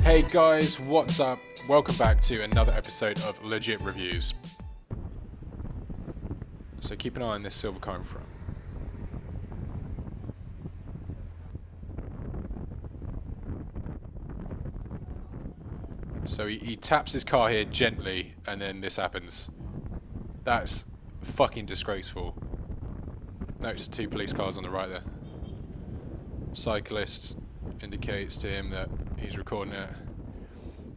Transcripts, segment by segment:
Hey guys, what's up? Welcome back to another episode of Legit Reviews. So keep an eye on this silver car in front. So he taps his car here gently, and then this happens. That's fucking disgraceful. Notice the 2 police cars on the right there. Cyclist indicates to him that he's recording it.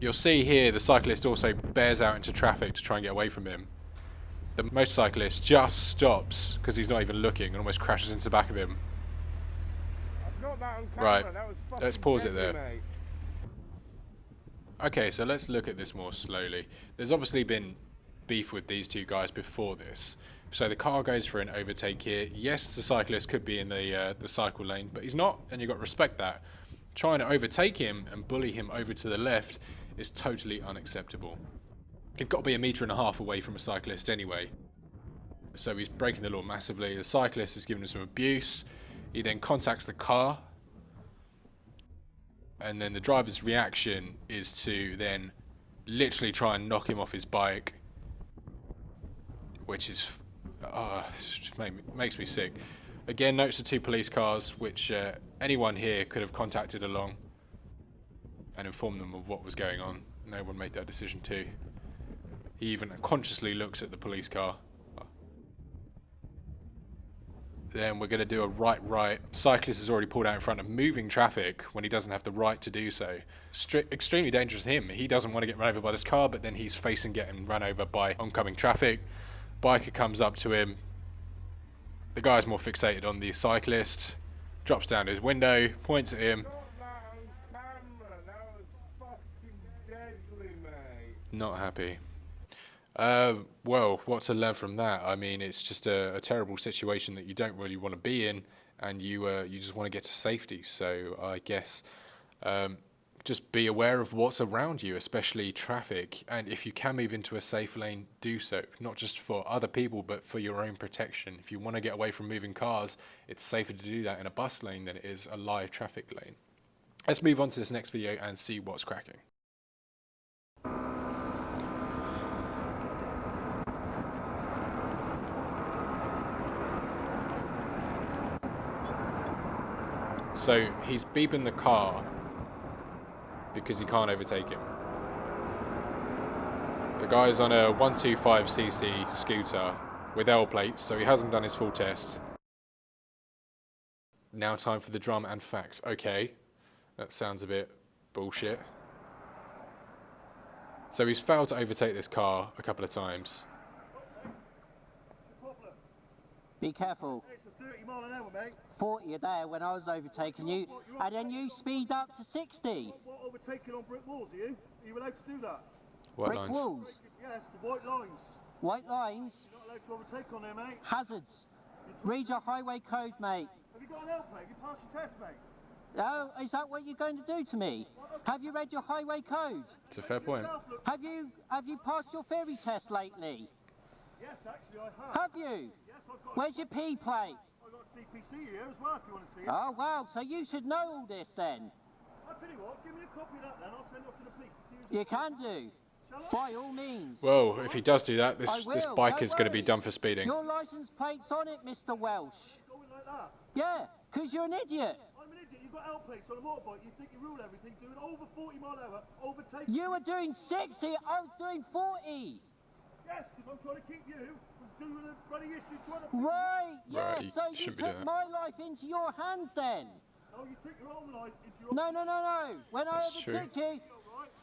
You'll see here the cyclist also bears out into traffic to try and get away from him. The motorcyclist just stops because he's not even looking and almost crashes into the back of him. I've got that on camera. Right, That was let's pause it deadly, there. mate. Okay, so let's look at this more slowly. There's obviously been beef with these 2 guys before this. So the car goes for an overtake here. Yes, the cyclist could be in the cycle lane, but he's not, and you've got to respect that. Trying to overtake him and bully him over to the left is totally unacceptable. You've got to be 1.5 meters away from a cyclist anyway. So he's breaking the law massively. The cyclist is giving him some abuse. He then contacts the car. And then the driver's reaction is to then literally try and knock him off his bike. Which is... makes me sick. Again, notice the 2 police cars, which anyone here could have contacted along and informed them of what was going on. No one made that decision too. He even consciously looks at the police car. Then we're going to do a right. Cyclist has already pulled out in front of moving traffic when he doesn't have the right to do so. Extremely dangerous to him. He doesn't want to get run over by this car, but then he's facing getting run over by oncoming traffic. Biker comes up to him. The guy's more fixated on the cyclist. Drops down his window, points at him. Got that on camera. That was fucking deadly, mate. Not happy. Well, what to learn from that? I mean, it's just a terrible situation that you don't really want to be in, and you just want to get to safety. So I guess just be aware of what's around you, especially traffic. And if you can move into a safe lane, do so. Not just for other people, but for your own protection. If you want to get away from moving cars, it's safer to do that in a bus lane than it is a live traffic lane. Let's move on to this next video and see what's cracking. So he's beeping the car because he can't overtake him. The guy's on a 125cc scooter with L plates, so he hasn't done his full test. Now time for the drum and facts. Okay, that sounds a bit bullshit. So he's failed to overtake this car a couple of times. Be careful. It's a 30 mile an hour, mate. 40 a day when I was overtaking you, and then you speed up to 60. What, overtaking on brick walls, are you? Are you allowed to do that? White Brick lines. walls, Yes, the white lines. white lines, You're not allowed to overtake on there, mate. hazards. Read your highway code, mate. Have you got an L plate? You passed your test, mate. Oh, is that what you're going to do to me? Have you read your highway code? It's a fair point. Have you passed your theory test lately? Yes, actually, I have. Have you? Yes, I've got. Where's your P plate? I've got CPC here as well, if you want to see it. Oh wow, so you should know all this then. I'll tell you what. Give me a copy of that, then. I'll send it off to the police to see who's. You can do. Shall I? By all means. Well, if he does do that, I this will, bike don't is going to be worry. done for speeding. Your license plate's on it, Mr. Welsh. Going like that. Yeah, 'cause you're an idiot. I'm an idiot. You've got L plates on a motorbike. You think you rule everything, doing over 40 mile an hour, overtaking. You were doing 60, I was doing 40. Yes, because I'm trying to keep you from doing a bloody issue to other people. Right, yeah, Right, you so you shouldn't be doing took that. my life into your hands then. No, you took your own life into your. No. When I That's true. overtook you,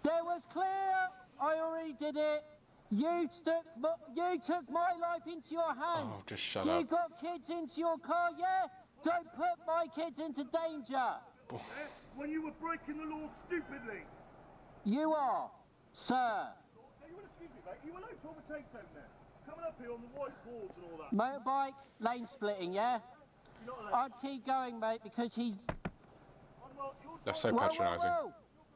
there was clear. I already did it. You took my life into your hands. Oh, just shut you up. got kids into your car, yeah? Don't put my kids into danger. When you were breaking the law stupidly. You are, sir. Now, you will excuse me, mate. You were allowed to overtake down there. Coming up here on the white boards and all that. Motorbike, lane splitting, yeah? You're not allowed. I'd keep going, mate, because he's... That's so Whoa, whoa, patronising. whoa.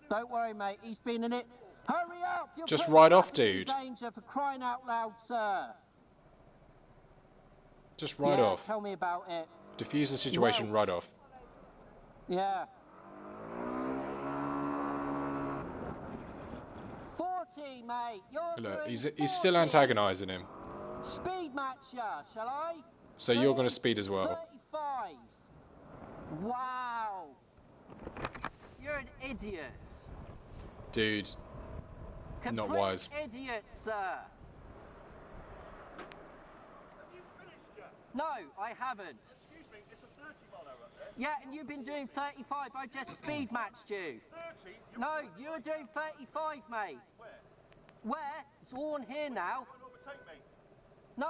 Don't worry, mate. He's been in it. Hurry up! You're Just putting ride yourself off, into dude. Danger for crying out loud, sir. Just ride Yeah, off. Tell me about it. Diffuse the situation, Well. ride off. Yeah. mate. You're Look, doing he's still 40. antagonising him. Speed match ya, shall I? So you're going to speed as well. 35. Wow. You're an idiot. Dude, not Complete wise. idiot, sir. Have you finished yet? No, I haven't. Excuse me, it's a 30-mile hour up there. Yeah, and you've been doing 35. I just speed matched you. 30? No, you were doing 35, mate. Where? Where? It's all on here now. Trying to overtake me. No,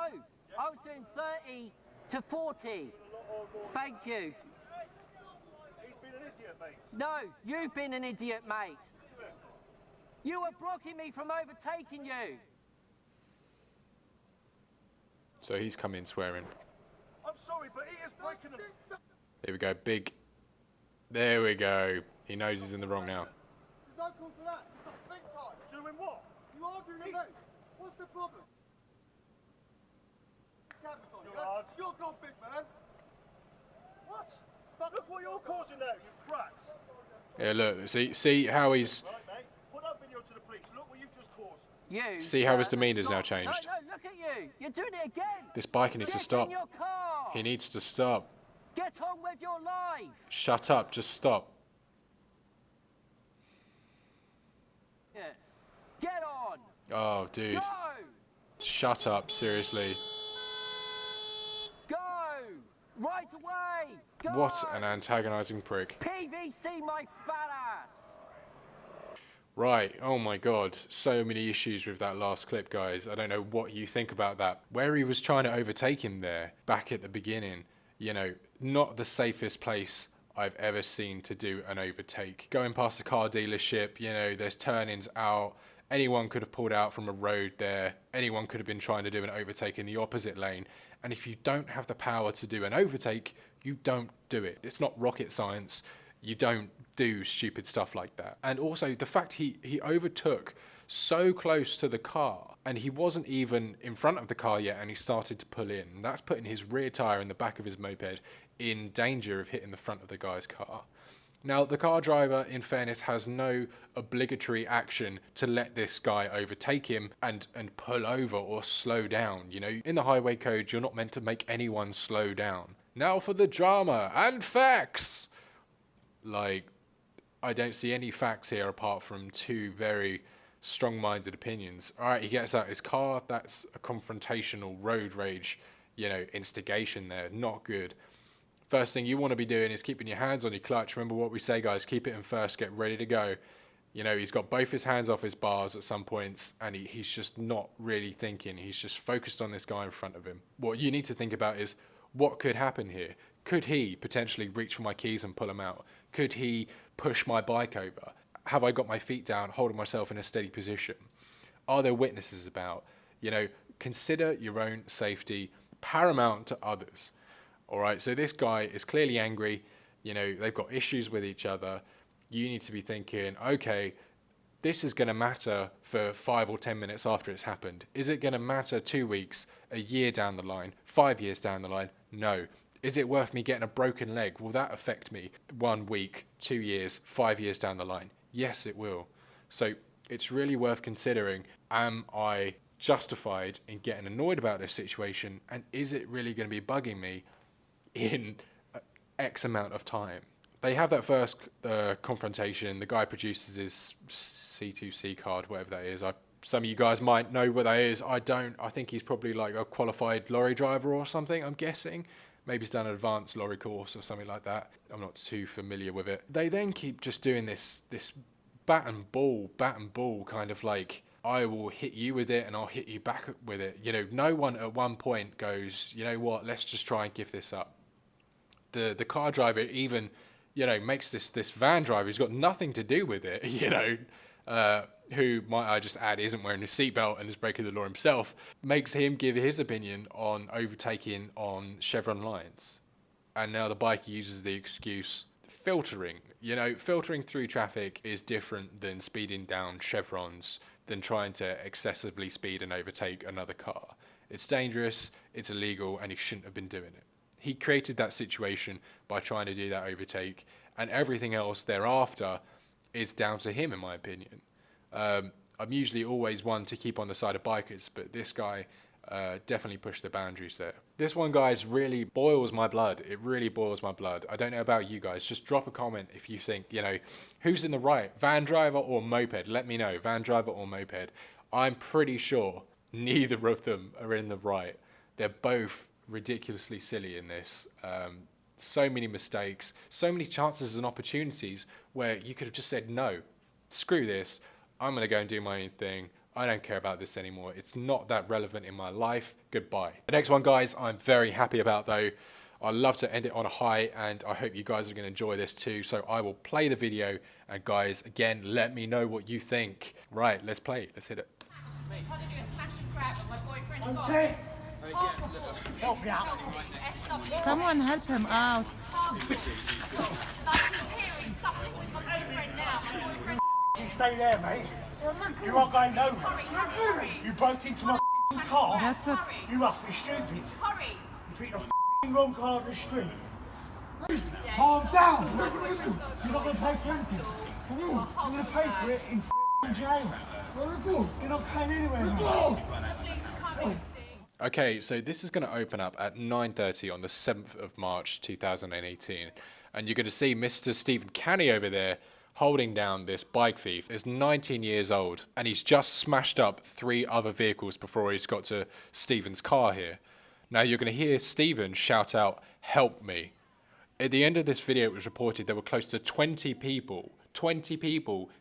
I was doing 30 to 40. A lot more. Thank you. He's been an idiot, mate. No, you've been an idiot, mate. You were blocking me from overtaking you. So he's come in swearing. I'm sorry, but he is breaking them. Here we go, big. There we go. He knows he's in the wrong now. There's no call for that. You've got big time. Doing what? You arguing with me. What's the problem? You're gone, big man. What? Look what you're causing now, you brats. Yeah, look, see how he's. Right, mate. Put that video to the police. Look what you've just caused. You. See how his sir, demeanour's now stop. changed. No, look at you. You're doing it again. This biker needs to Get stop. in your car. He needs to stop. Get on with your life. Shut up, just stop. Yeah. Get on. Oh, dude. Go. Shut up, seriously. Go. Right away. Go. What an antagonising prick. PVC, my fat ass. Right, oh my god, so many issues with that last clip, guys. I don't know what you think about that. Where he was trying to overtake him there, back at the beginning, you know, not the safest place I've ever seen to do an overtake. Going past the car dealership, you know, there's turnings out. Anyone could have pulled out from a road there. Anyone could have been trying to do an overtake in the opposite lane. And if you don't have the power to do an overtake, you don't do it. It's not rocket science. You don't do stupid stuff like that. And also the fact he overtook so close to the car and he wasn't even in front of the car yet and he started to pull in. That's putting his rear tyre in the back of his moped in danger of hitting the front of the guy's car. Now, the car driver, in fairness, has no obligatory action to let this guy overtake him and pull over or slow down. You know, in the highway code, you're not meant to make anyone slow down. Now for the drama and facts. Like, I don't see any facts here apart from two very strong-minded opinions. All right, he gets out his car. That's a confrontational road rage, you know, instigation there. Not good. First thing you want to be doing is keeping your hands on your clutch. Remember what we say, guys, keep it in first, get ready to go. You know, he's got both his hands off his bars at some points and he's just not really thinking. He's just focused on this guy in front of him. What you need to think about is what could happen here. Could he potentially reach for my keys and pull them out? Could he push my bike over? Have I got my feet down, holding myself in a steady position? Are there witnesses about? You know, consider your own safety paramount to others. All right, so this guy is clearly angry. You know, they've got issues with each other. You need to be thinking, okay, this is going to matter for 5 or 10 minutes after it's happened. Is it going to matter 2 weeks, a year down the line, 5 years down the line? No. Is it worth me getting a broken leg? Will that affect me 1 week, 2 years, 5 years down the line? Yes, it will. So it's really worth considering, am I justified in getting annoyed about this situation? And is it really going to be bugging me in X amount of time? They have that first confrontation. The guy produces his C2C card, whatever that is. Some of you guys might know what that is. I don't. I think he's probably like a qualified lorry driver or something, I'm guessing. Maybe he's done an advanced lorry course or something like that. I'm not too familiar with it. They then keep just doing this bat and ball kind of like, I will hit you with it and I'll hit you back with it. You know, no one at one point goes, you know what, let's just try and give this up. The car driver even, you know, makes this van driver who's got nothing to do with it, you know, who, might I just add, isn't wearing a seatbelt and is breaking the law himself, makes him give his opinion on overtaking on chevron lines. And now the biker uses the excuse filtering. You know, filtering through traffic is different than speeding down chevrons, than trying to excessively speed and overtake another car. It's dangerous, it's illegal, and he shouldn't have been doing it. He created that situation by trying to do that overtake, and everything else thereafter is down to him, in my opinion. I I'm usually always one to keep on the side of bikers, but this guy definitely pushed the boundaries there. This one, guys, really boils my blood. It really boils my blood. I don't know about you guys. Just drop a comment if you think, you know, who's in the right, van driver or moped? Let me know, van driver or moped. I'm pretty sure neither of them are in the right. They're both ridiculously silly in this. So many mistakes, so many chances and opportunities where you could have just said, no, screw this. I'm going to go and do my own thing. I don't care about this anymore. It's not that relevant in my life. Goodbye. The next one, guys, I'm very happy about, though. I love to end it on a high, and I hope you guys are going to enjoy this too. So I will play the video, and guys, again, let me know what you think. Right, let's play it. Let's hit it. Okay. Help me out. Come on, help him out. You stay there, mate. You are going nowhere. You broke into my car. That's what. You must be stupid. You picked the wrong car on the street. Calm down. You're not going to pay for anything. You're going to pay for it in jail. You're not paying anywhere now. Okay, so this is going to open up at 9:30 on the 7th of March 2018, and you're going to see Mr. Stephen Canny over there holding down this bike thief. Is 19 years old, and he's just smashed up 3 other vehicles before he's got to Stephen's car here. Now you're going to hear Stephen shout out, "Help me." At the end of this video, it was reported there were close to 20 people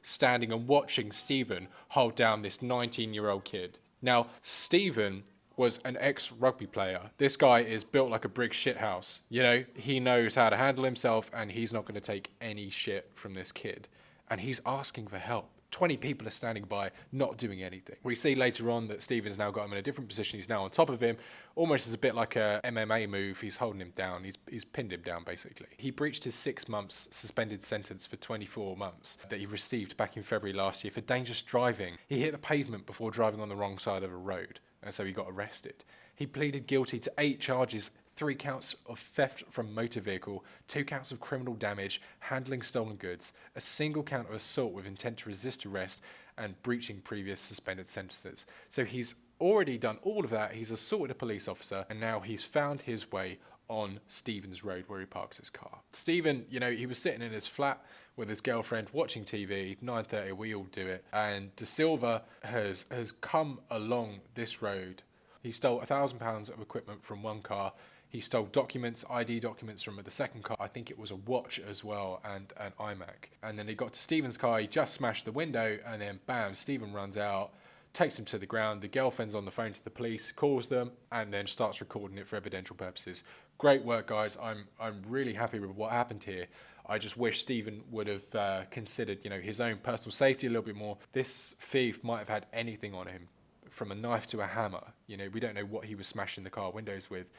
standing and watching Stephen hold down this 19-year-old kid. Now, Stephen was an ex-rugby player. This guy is built like a brick shithouse. You know, he knows how to handle himself, and he's not going to take any shit from this kid. And he's asking for help. 20 people are standing by, not doing anything. We see later on that Stephen's now got him in a different position. He's now on top of him, almost as a bit like a MMA move. He's holding him down. He's pinned him down, basically. He breached his 6 months suspended sentence for 24 months that he received back in February last year for dangerous driving. He hit the pavement before driving on the wrong side of a road, and so he got arrested. He pleaded guilty to 8 charges, 3 counts of theft from motor vehicle, 2 counts of criminal damage, handling stolen goods, a single count of assault with intent to resist arrest, and breaching previous suspended sentences. So he's already done all of that. He's assaulted a police officer, and now he's found his way on Stephen's road where he parks his car. Stephen, you know, he was sitting in his flat with his girlfriend watching TV, 9:30, we all do it, and De Silva has come along this road. He stole £1,000 of equipment from one car. He stole documents, ID documents from the second car. I think it was a watch as well, and an iMac. And then he got to Stephen's car, he just smashed the window, and then bam, Stephen runs out, takes him to the ground. The girlfriend's on the phone to the police, calls them, and then starts recording it for evidential purposes. Great work, guys. I'm really happy with what happened here. I just wish Stephen would have considered, you know, his own personal safety a little bit more. This thief might have had anything on him, from a knife to a hammer. You know, we don't know what he was smashing the car windows with,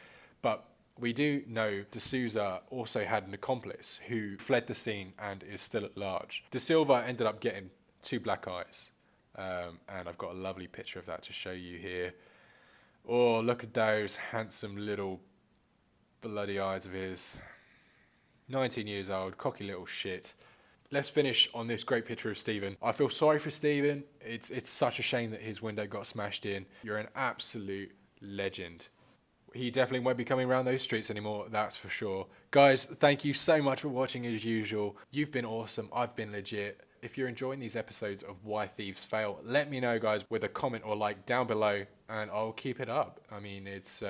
but we do know De Souza also had an accomplice who fled the scene and is still at large. De Silva ended up getting 2 black eyes, and I've got a lovely picture of that to show you here. Oh, look at those handsome little bloody eyes of his. 19 years old, cocky little shit. Let's finish on this great picture of Stephen. I feel sorry for Stephen. It's such a shame that his window got smashed in. You're an absolute legend. He definitely won't be coming around those streets anymore, that's for sure. Guys, thank you so much for watching as usual. You've been awesome. I've been legit. If you're enjoying these episodes of Why Thieves Fail, let me know, guys, with a comment or like down below, and I'll keep it up. I mean, it's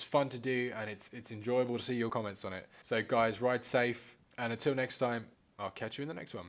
fun to do, and it's enjoyable to see your comments on it. So, guys, ride safe, and until next time, I'll catch you in the next one.